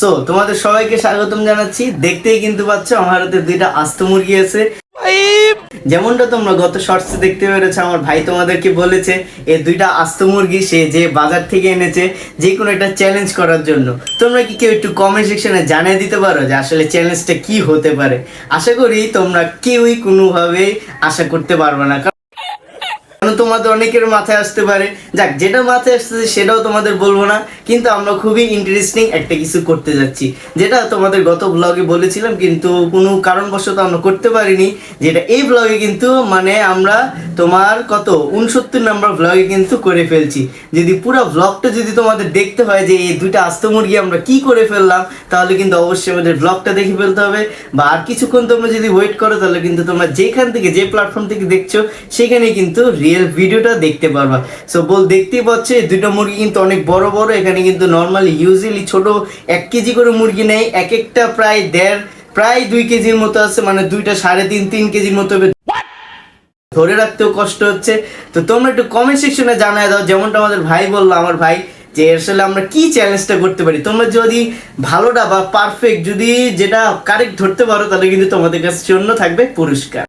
So তোমাদের সবাইকে স্বাগতম জানাচ্ছি। দেখতেই কিন্তু পাচ্ছ আমার হাতে দুইটা আস্ত মুরগি আছে। যেমনটা তোমরা গত শর্টসে দেখতে পেরেছো, আমার ভাই তোমাদেরকে বলেছে এই দুইটা আস্ত মুরগি সে যে বাজার থেকে এনেছে যে কোনো একটা চ্যালেঞ্জ করার জন্য। তোমরা কি কেউ একটু কমেন্ট সেকশনে জানিয়ে দিতে পারো যে আসলে চ্যালেঞ্জটা কি হতে পারে? আশা করি তোমরা কেউই কোনোভাবেই আশা করতে পারবে না, কারণ তোমাদের অনেকের মাথায় আসতে পারে। যাক, যেটা মাথায় আসতেছে সেটাও তোমাদের বলবো না, কিন্তু আমরা খুবই ইন্টারেস্টিং একটা কিছু করতে যাচ্ছি, যেটা তোমাদের গত ব্লগে বলেছিলাম কিন্তু কোনো কারণবশত আমরা করতে পারিনি। যেটা এই ব্লগে কিন্তু মানে আমরা তোমার কত 69 নাম্বার ব্লগে কিন্তু করে ফেলছি। যদি পুরো ব্লগটা যদি তোমাদের দেখতে হয় যে এই দুইটা আস্ত মুরগি আমরা কি করে ফেললাম, তাহলে কিন্তু অবশ্যই আমাদের ব্লগটা দেখে ফেলতে হবে। বা আর কিছুক্ষণ তোমরা যদি ওয়েট করো তাহলে কিন্তু তোমরা যেখান থেকে যে প্ল্যাটফর্ম থেকে দেখছো সেখানে কিন্তু রিয়েল ভিডিওটা দেখতে পারবা। সো দেখতেই পাচ্ছ এই দুটো মুরগি কিন্তু অনেক বড় বড়। এখানে কিন্তু নর্মালি ইউজুয়ালি ছোট 1 কেজি করে মুরগি নেই, এক একটা প্রায় 2 কেজির মতো আছে, মানে দুইটা 3.5-3 কেজির মতো হবে, ধরে রাখতেও কষ্ট হচ্ছে। তো তোমরা একটু কমেন্ট সেকশনে জানায় দাও, যেমনটা আমাদের ভাই বললো, আমার ভাই, যে আসলে আমরা কি চ্যালেঞ্জটা করতে পারি। তোমরা যদি ভালোটা বা পারফেক্ট যদি যেটা কারেক্ট ধরতে পারো তাহলে কিন্তু তোমাদের কাছে জন্য থাকবে পুরস্কার।